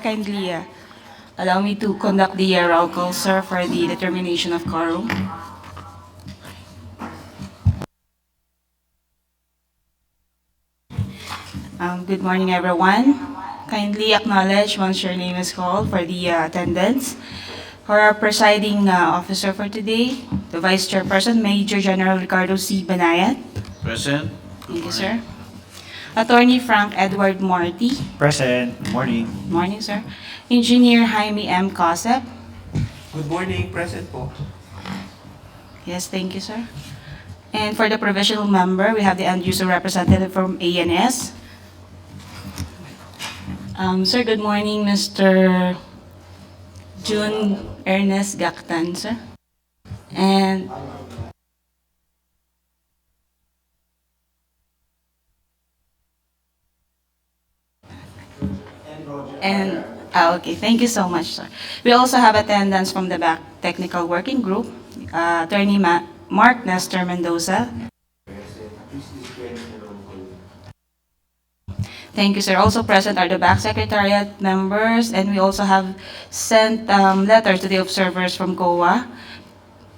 kindly allow me to conduct the roll call, sir, for the determination of quorum. Good morning, everyone. Kindly acknowledge once your name is called for the attendance. For our presiding officer for today, the Vice Chairperson, Major General Ricardo C. Banayat. Present. Thank you, sir. Attorney Frank Edward Morty. Present. Good morning. Good morning, sir. Engineer Jaime M. Cosep. Good morning. Present po. Yes, thank you, sir. And for the provisional member, we have the end user representative from ANS. Sir, good morning, Mr. June Ernest Gactan, sir. And okay, thank you so much, sir. We also have attendance from the BAC Technical Working Group, Attorney Mark Nestor Mendoza. Thank you, sir. Also present are the BAC Secretariat members, and we also have sent letters to the observers from COA,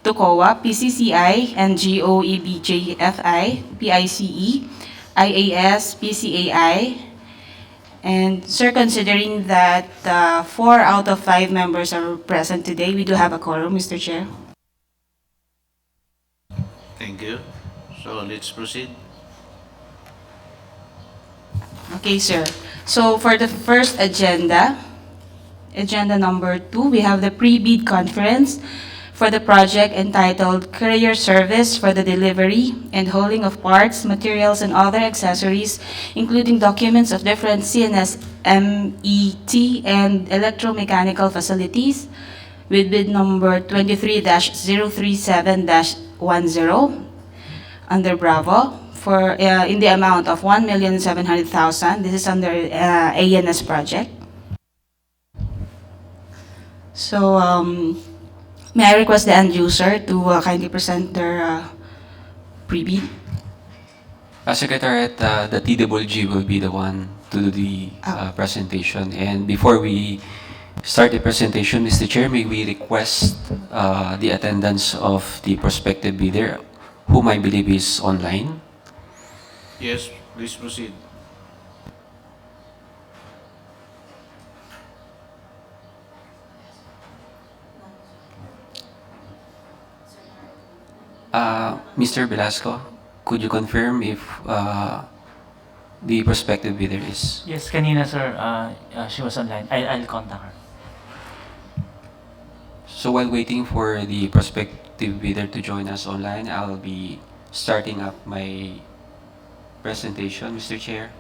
to COA, PCCI, and GOEBJFI, PICE, IAS, PCAI. And sir, considering that 4 out of 5 members are present today, we do have a quorum, Mr. Chair. Thank you. So let's proceed. Okay, sir. So for the first agenda number 2, we have the pre-bid conference for the project entitled Courier Service for the Delivery and Hauling of Parts, Materials, and Other Accessories, including documents of different CNS, MET, and electromechanical facilities, with bid number 23-037-10 under Bravo for in the amount of 1,700,000. This is under ANS project. So, may I request the end user to kindly present their pre-bid? Secretariat, the TWG will be the one to do the presentation. And before we start the presentation, Mr. Chair, may we request the attendance of the prospective bidder, whom I believe is online. Yes, please proceed. Mr. Velasco, could you confirm if the prospective bidder is? Yes, kanina sir, she was online. I'll contact her. So while waiting for the prospective bidder to join us online, I'll be starting up my presentation, Mr. Chair.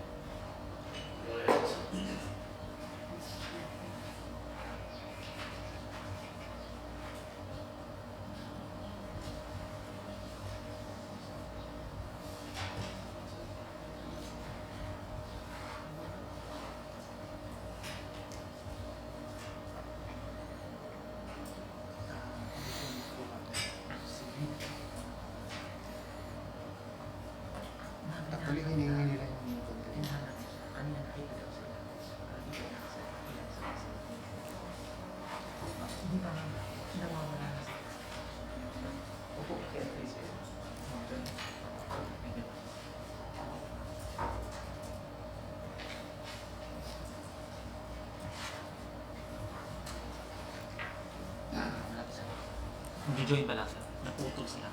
Join pa lang sir. Naputol sila.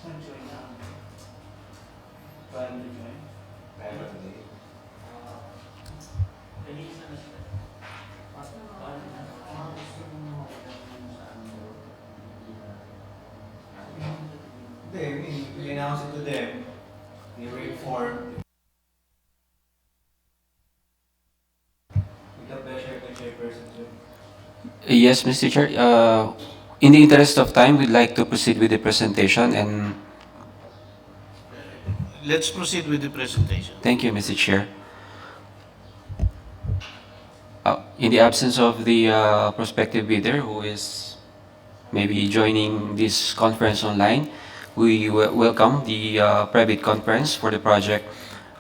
Hindi, we announce it to them. They were informed. With the pleasure of the chairperson, sir. Yes, Mr. Chair. In the interest of time, we'd like to proceed with the presentation, and Let's proceed with the presentation. thank you, Mr. Chair. In the absence of the prospective bidder who is maybe joining this conference online, we welcome the private conference for the project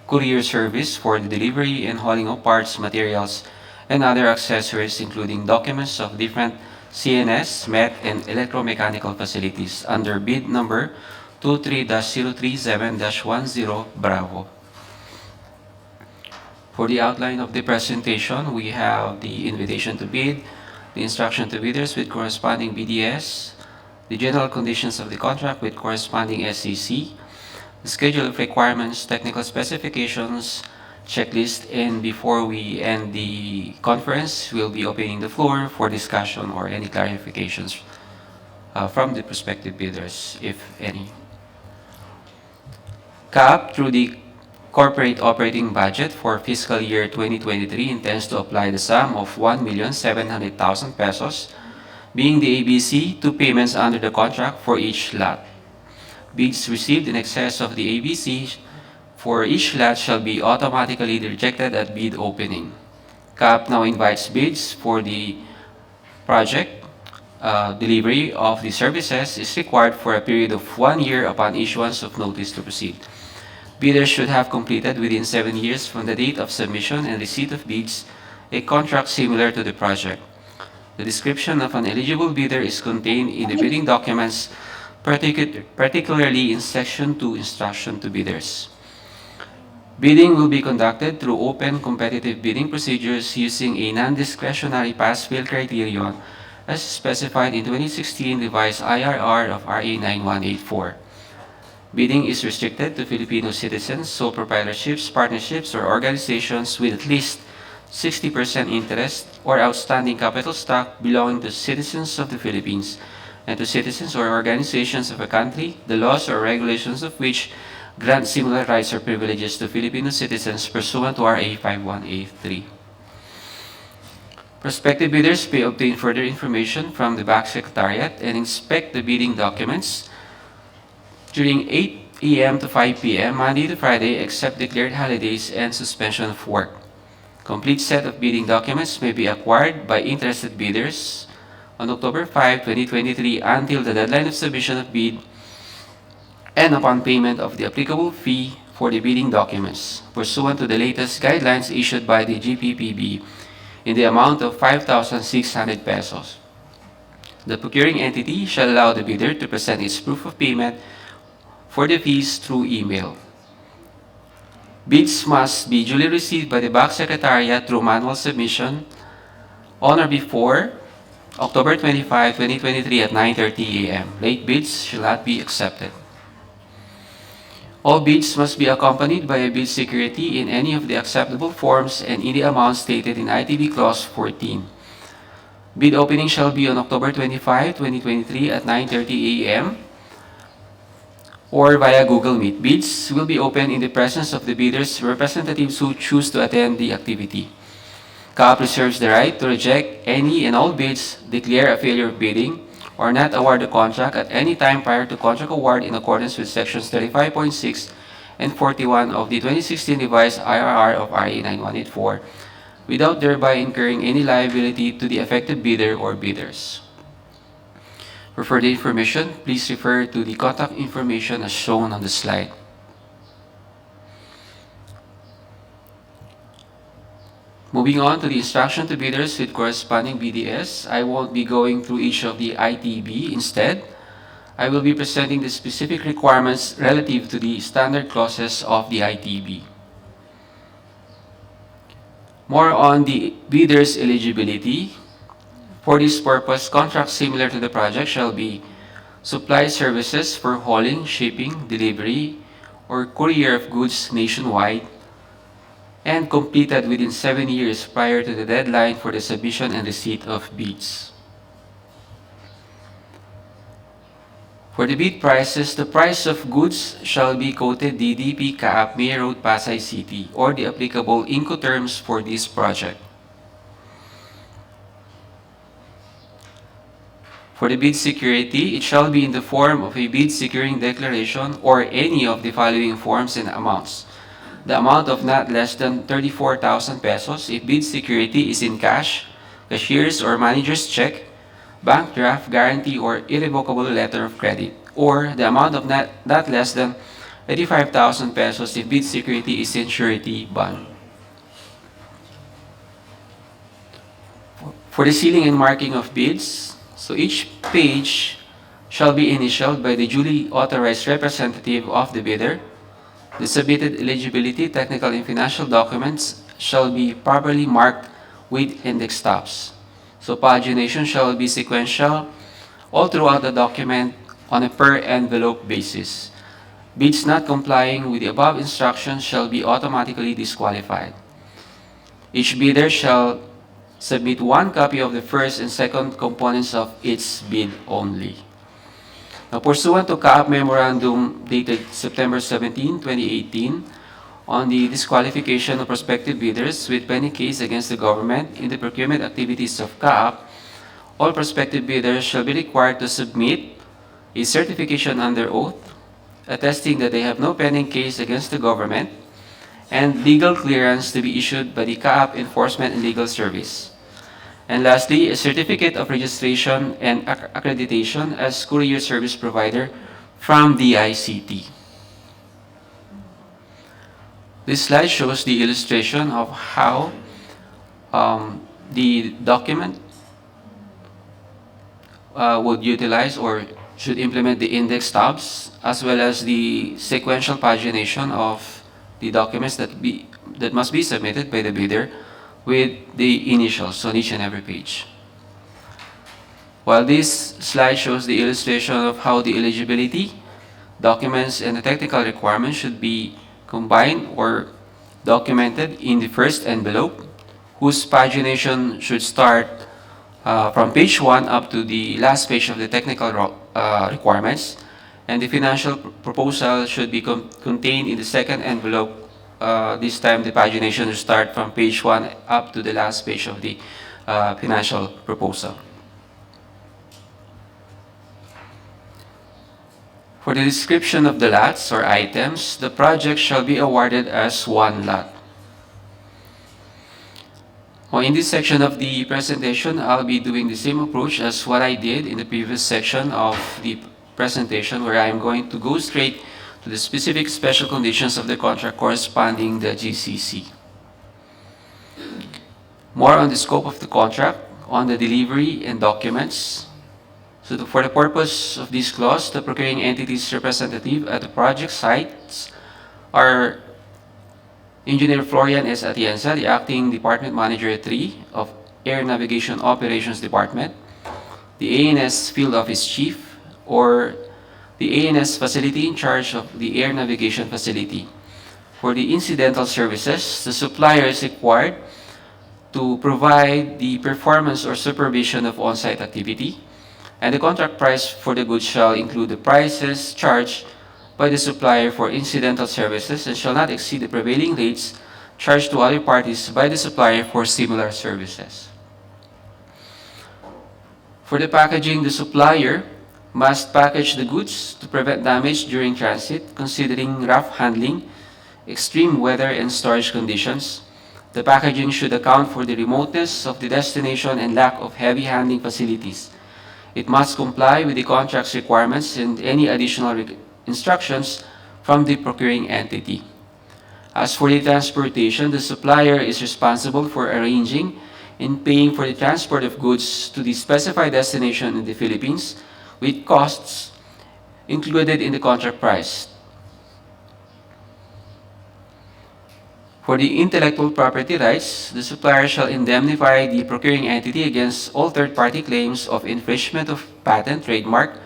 Courier service for the delivery and hauling of parts, materials, and other accessories, including documents of different CNS, MET, and electromechanical facilities under bid number 23-037-10 Bravo. For the outline of the presentation, we have the invitation to bid, the instruction to bidders with corresponding BDS, the general conditions of the contract with corresponding SEC, the schedule of requirements, technical specifications, checklist, and before we end the conference, we'll be opening the floor for discussion or any clarifications from the prospective bidders, if any. CAAP, through the corporate operating budget for fiscal year 2023, intends to apply the sum of 1,700,000 pesos, being the ABC, to payments under the contract for each lot. Bids received in excess of the ABC for each lot shall be automatically rejected at bid opening. CAAP now invites bids for the project. Delivery of the services is required for a period of 1 year upon issuance of notice to proceed. Bidders should have completed within 7 years from the date of submission and receipt of bids a contract similar to the project. The description of an eligible bidder is contained in the bidding documents, particularly in Section 2, Instruction to Bidders. Bidding will be conducted through open competitive bidding procedures using a non-discretionary pass-fail criterion as specified in 2016 revised IRR of RA 9184. Bidding is restricted to Filipino citizens, sole proprietorships, partnerships, or organizations with at least 60% interest or outstanding capital stock belonging to citizens of the Philippines and to citizens or organizations of a country, the laws or regulations of which grant similar rights or privileges to Filipino citizens pursuant to RA 5183. Prospective bidders may obtain further information from the BAC Secretariat and inspect the bidding documents during 8 a.m. to 5 p.m. Monday to Friday except declared holidays and suspension of work. Complete set of bidding documents may be acquired by interested bidders on October 5, 2023 until the deadline of submission of bid and upon payment of the applicable fee for the bidding documents pursuant to the latest guidelines issued by the GPPB in the amount of 5,600 pesos. The procuring entity shall allow the bidder to present its proof of payment for the fees through email. Bids must be duly received by the BAC Secretariat through manual submission on or before October 25, 2023 at 9:30 a.m. Late bids shall not be accepted. All bids must be accompanied by a bid security in any of the acceptable forms and in the amount stated in ITB Clause 14. Bid opening shall be on October 25, 2023 at 9:30 a.m. or via Google Meet. Bids will be open in the presence of the bidders' representatives who choose to attend the activity. CAAP reserves the right to reject any and all bids, declare a failure of bidding, or not award the contract at any time prior to contract award in accordance with sections 35.6 and 41 of the 2016 revised IRR of RA 9184, without thereby incurring any liability to the affected bidder or bidders. For further information, please refer to the contact information as shown on the slide. Moving on to the instruction to bidders with corresponding BDS, I won't be going through each of the ITB. Instead, I will be presenting the specific requirements relative to the standard clauses of the ITB. More on the bidder's eligibility. For this purpose, contracts similar to the project shall be supply services for hauling, shipping, delivery, or courier of goods nationwide, and completed within 7 years prior to the deadline for the submission and receipt of bids. For the bid prices, the price of goods shall be quoted DDP CAAP Mayor Road, Pasay City, or the applicable Incoterms for this project. For the bid security, it shall be in the form of a bid securing declaration or any of the following forms and amounts. The amount of not less than 34,000 pesos if bid security is in cash, cashier's or manager's check, bank draft, guarantee, or irrevocable letter of credit, or the amount of not less than 85,000 pesos if bid security is in surety bond. For the sealing and marking of bids, so each page shall be initialed by the duly authorized representative of the bidder. The submitted eligibility, technical, and financial documents shall be properly marked with index tabs. So pagination shall be sequential all throughout the document on a per envelope basis. Bids not complying with the above instructions shall be automatically disqualified. Each bidder shall submit one copy of the first and second components of its bid only. Now, pursuant to CAAP Memorandum dated September 17, 2018, on the disqualification of prospective bidders with pending case against the government in the procurement activities of CAAP, all prospective bidders shall be required to submit a certification under oath attesting that they have no pending case against the government and legal clearance to be issued by the CAAP Enforcement and Legal Service. And lastly, a certificate of registration and accreditation as courier service provider from the ICT. This slide shows the illustration of how the document would utilize or should implement the index tabs as well as the sequential pagination of the documents that must be submitted by the bidder with the initials on each and every page. While this slide shows the illustration of how the eligibility, documents, and the technical requirements should be combined or documented in the first envelope, whose pagination should start from page 1 up to the last page of the technical requirements, and the financial proposal should be contained in the second envelope. This time the pagination will start from page 1 up to the last page of the financial proposal. For the description of the lots or items, the project shall be awarded as one lot. Well, in this section of the presentation, I'll be doing the same approach as what I did in the previous section of the presentation, where I'm going to go straight to the specific special conditions of the contract corresponding the GCC. More on the scope of the contract, on the delivery and documents. So for the purpose of this clause, the procuring entity's representative at the project sites are Engineer Florian S. Atienza, the Acting Department Manager 3 of Air Navigation Operations Department, the ANS Field Office Chief, or the ANS Facility in charge of the Air Navigation Facility. For the incidental services, the supplier is required to provide the performance or supervision of on-site activity, and the contract price for the goods shall include the prices charged by the supplier for incidental services and shall not exceed the prevailing rates charged to other parties by the supplier for similar services. For the packaging, the supplier must package the goods to prevent damage during transit, considering rough handling, extreme weather, and storage conditions. The packaging should account for the remoteness of the destination and lack of heavy handling facilities. It must comply with the contract's requirements and any additional instructions from the procuring entity. As for the transportation, the supplier is responsible for arranging and paying for the transport of goods to the specified destination in the Philippines, with costs included in the contract price. For the intellectual property rights, the supplier shall indemnify the procuring entity against all third-party claims of infringement of patent, trademark,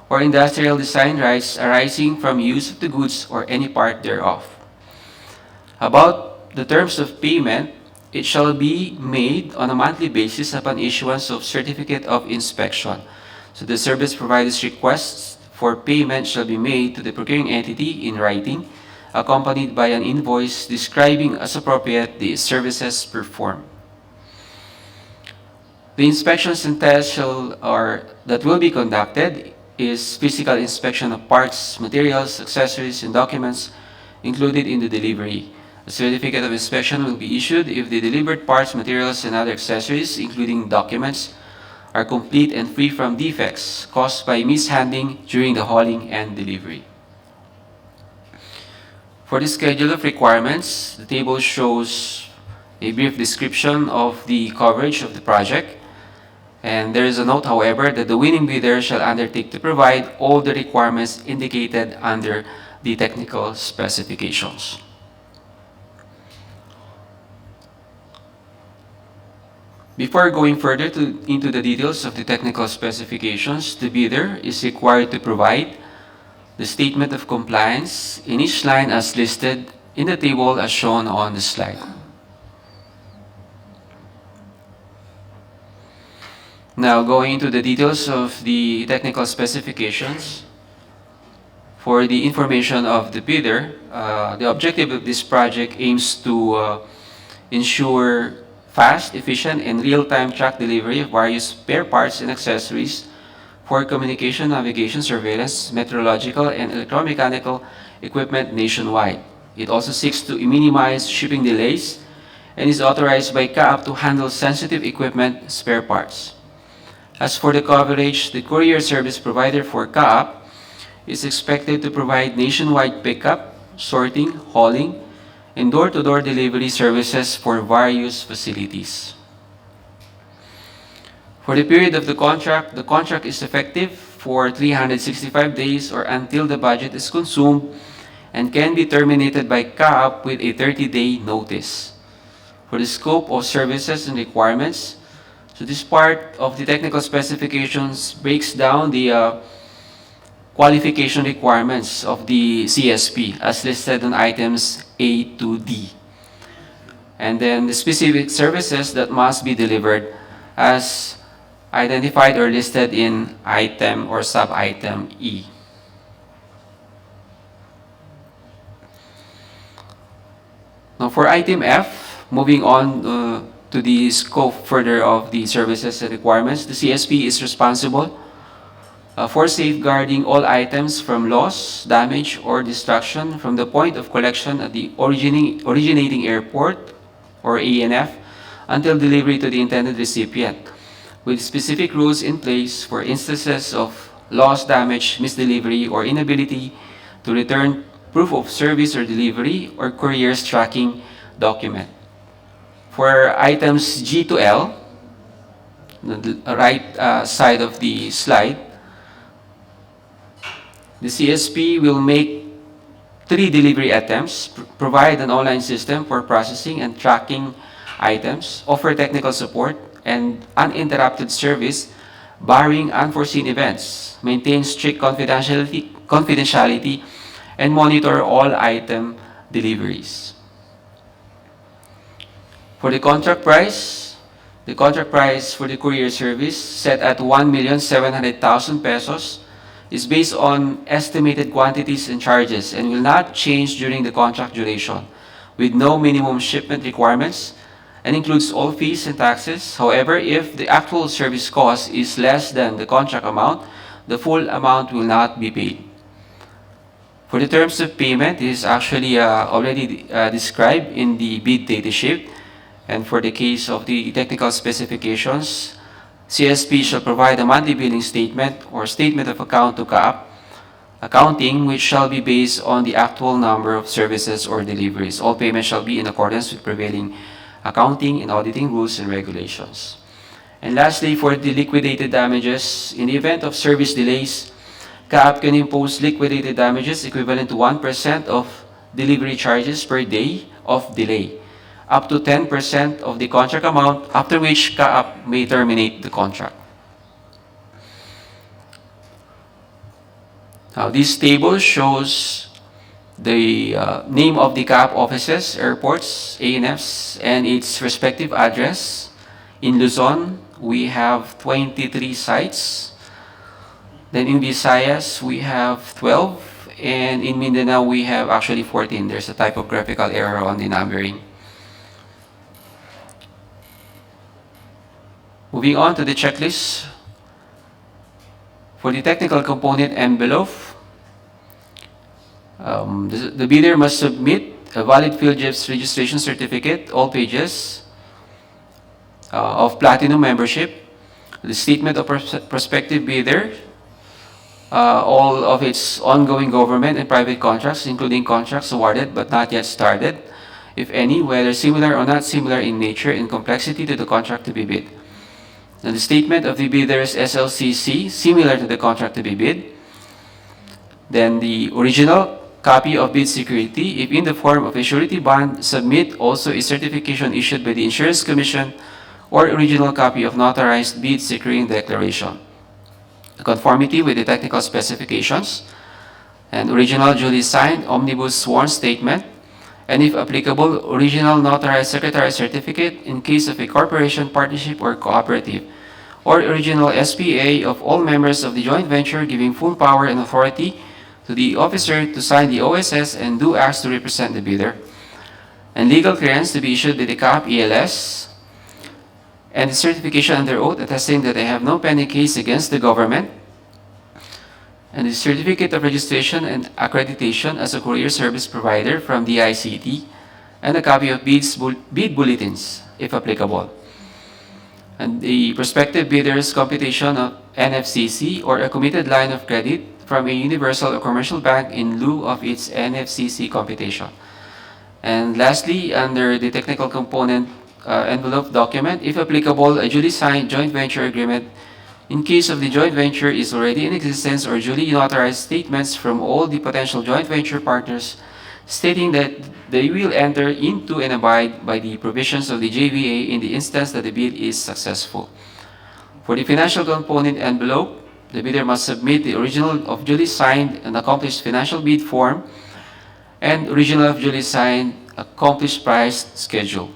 or industrial design rights arising from use of the goods or any part thereof. About the terms of payment, it shall be made on a monthly basis upon issuance of certificate of inspection. So the service provider's requests for payment shall be made to the procuring entity in writing, accompanied by an invoice describing as appropriate the services performed. The inspections and tests that will be conducted is physical inspection of parts, materials, accessories, and documents included in the delivery. A certificate of inspection will be issued if the delivered parts, materials, and other accessories, including documents, are complete and free from defects caused by mishandling during the hauling and delivery. For the schedule of requirements, the table shows a brief description of the coverage of the project. And there is a note, however, that the winning bidder shall undertake to provide all the requirements indicated under the technical specifications. Before going further into the details of the technical specifications, the bidder is required to provide the statement of compliance in each line as listed in the table as shown on the slide. Now, going into the details of the technical specifications, for the information of the bidder, the objective of this project aims to ensure fast, efficient, and real-time track delivery of various spare parts and accessories for communication, navigation, surveillance, meteorological, and electromechanical equipment nationwide. It also seeks to minimize shipping delays and is authorized by CAAP to handle sensitive equipment spare parts. As for the coverage, the courier service provider for CAAP is expected to provide nationwide pickup, sorting, hauling, and door-to-door delivery services for various facilities. For the period of the contract is effective for 365 days or until the budget is consumed and can be terminated by CAAP with a 30-day notice. For the scope of services and requirements, so this part of the technical specifications breaks down the qualification requirements of the CSP as listed on items A to D. And then the specific services that must be delivered as identified or listed in item or sub-item E. Now for item F, moving on to the scope further of the services and requirements, the CSP is responsible for safeguarding all items from loss, damage, or destruction from the point of collection at the originating airport or ANF until delivery to the intended recipient, with specific rules in place for instances of loss, damage, misdelivery, or inability to return proof of service or delivery or courier's tracking document. For items G to L, the right side of the slide, the CSP will make 3 delivery attempts, provide an online system for processing and tracking items, offer technical support and uninterrupted service barring unforeseen events, maintain strict confidentiality, and monitor all item deliveries. For the contract price for the courier service set at 1,700,000 pesos is based on estimated quantities and charges and will not change during the contract duration, with no minimum shipment requirements, and includes all fees and taxes. However, if the actual service cost is less than the contract amount, the full amount will not be paid. For the terms of payment, it is actually already described in the bid data sheet. And for the case of the technical specifications, CSP shall provide a monthly billing statement or statement of account to CAAP accounting, which shall be based on the actual number of services or deliveries. All payments shall be in accordance with prevailing accounting and auditing rules and regulations. And lastly, for the liquidated damages, in the event of service delays, CAAP can impose liquidated damages equivalent to 1% of delivery charges per day of delay, up to 10% of the contract amount, after which CAAP may terminate the contract. Now, this table shows the name of the CAAP offices, airports, ANFs, and its respective address. In Luzon, we have 23 sites. Then in Visayas, we have 12. And in Mindanao, we have actually 14. There's a typographical error on the numbering. Moving on to the checklist. For the technical component envelope, the bidder must submit a valid field registration certificate, all pages, of platinum membership, the statement of prospective bidder, all of its ongoing government and private contracts, including contracts awarded but not yet started, if any, whether similar or not similar in nature and complexity to the contract to be bid. And the statement of the bidder's SLCC, similar to the contract to be bid. Then the original copy of bid security, if in the form of a surety bond, submit also a certification issued by the Insurance Commission or original copy of notarized bid securing declaration. Conformity with the technical specifications, and original duly signed omnibus sworn statement, and if applicable, original notarized secretary certificate in case of a corporation, partnership, or cooperative, or original SPA of all members of the joint venture giving full power and authority to the officer to sign the OSS and do acts to represent the bidder, and legal clearance to be issued by the CAAP ELS, and the certification under oath attesting that they have no pending case against the government, and the certificate of registration and accreditation as a courier service provider from the ICT, and a copy of bid bulletins, if applicable. And the prospective bidder's computation of NFCC or a committed line of credit from a universal or commercial bank in lieu of its NFCC computation. And lastly, under the technical component envelope document, if applicable, a duly signed joint venture agreement in case of the joint venture is already in existence, or duly notarized statements from all the potential joint venture partners stating that they will enter into and abide by the provisions of the JVA in the instance that the bid is successful. For the financial component envelope, the bidder must submit the original of duly signed and accomplished financial bid form and original of duly signed accomplished price schedule.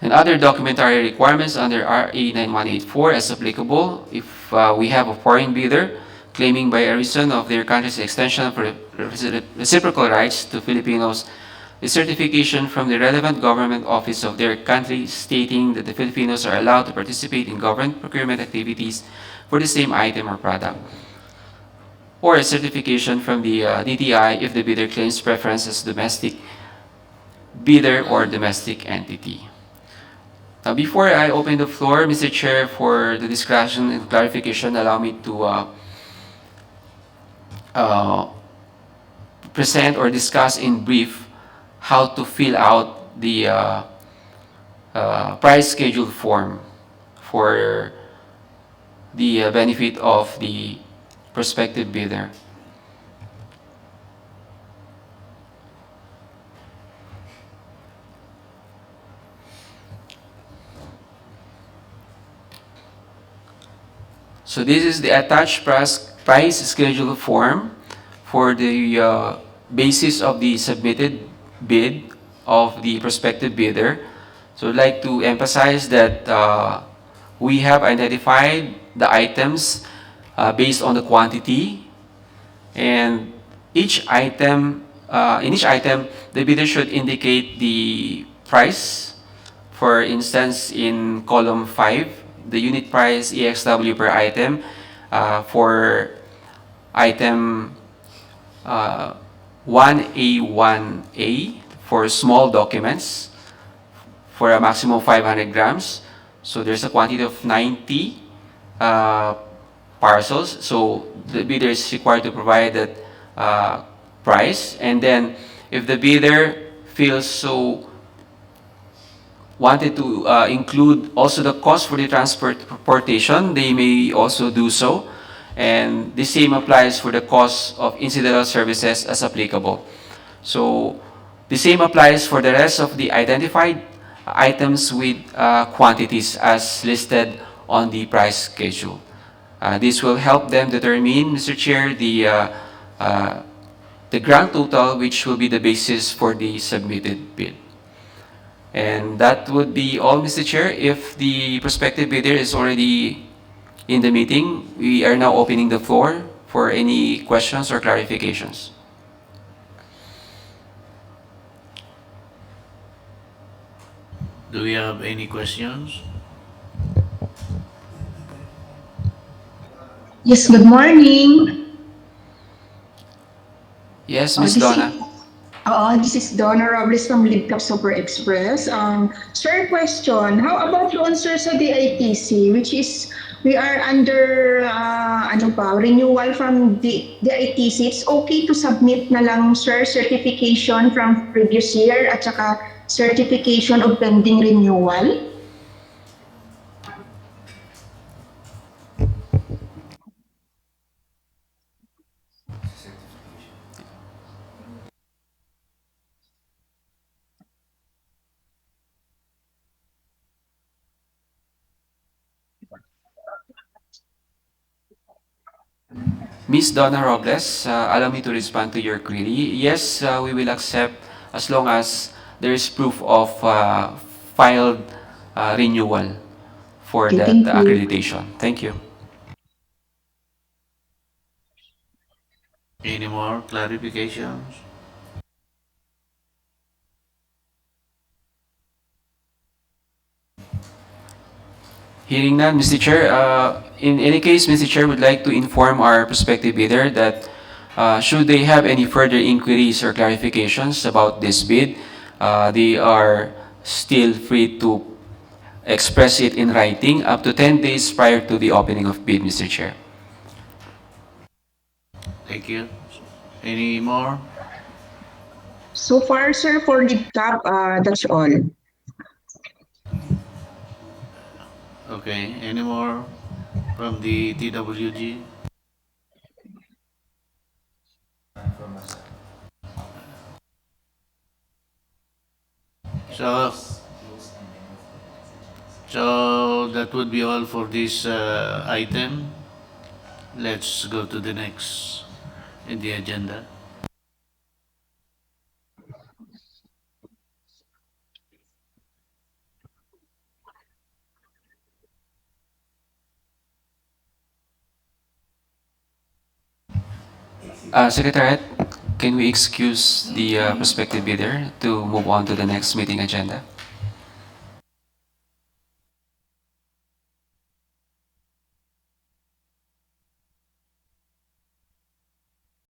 And other documentary requirements under RA 9184 as applicable, if we have a foreign bidder claiming by a reason of their country's extension of reciprocal rights to Filipinos, the certification from the relevant government office of their country stating that the Filipinos are allowed to participate in government procurement activities for the same item or product, or a certification from the DTI if the bidder claims preference as domestic bidder or domestic entity. Now, before I open the floor, Mr. Chair, for the discussion and clarification, allow me to present or discuss in brief how to fill out the price schedule form for the benefit of the prospective bidder. So this is the attached price schedule form for the basis of the submitted bid of the prospective bidder. So I'd like to emphasize that we have identified the items based on the quantity, and each item, in each item, the bidder should indicate the price. For instance, in column 5, the unit price EXW per item for item 1A1A for small documents for a maximum of 500 grams. So there's a quantity of 90 parcels. So the bidder is required to provide that price. And then if the bidder feels so wanted to include also the cost for the transportation, they may also do so. And the same applies for the cost of incidental services as applicable. So the same applies for the rest of the identified items with quantities as listed on the price schedule. This will help them determine, Mr. Chair, the grand total, which will be the basis for the submitted bid. And that would be all, Mr. Chair. If the prospective bidder is already in the meeting, we are now opening the floor for any questions or clarifications. Do we have any questions? Yes, good morning. Yes, Uh, Ms. this Donna. is, this is Donna Robles from Lidcap Super Express. Sir, question. How about doon, sir, sa DITC, which is, we are under, renewal from DITC. It's okay to submit na lang, sir, certification from previous year at saka certification of pending renewal? Ms. Donna Robles, allow me to respond to your query. Yes, we will accept as long as there is proof of filed renewal for Okay, that thank you. accreditation. Thank you. Any more clarifications? Hearing none, Mr. Chair, in any case, Mr. Chair would like to inform our prospective bidder that should they have any further inquiries or clarifications about this bid, they are still free to express it in writing up to 10 days prior to the opening of bid, Mr. Chair. Thank you. Any more? So far, sir, for Lidcap, that's all. Okay. Any more from the TWG? So, so that would be all for this item. Let's go to the next in the agenda. Secretariat, can we excuse the prospective bidder to move on to the next meeting agenda?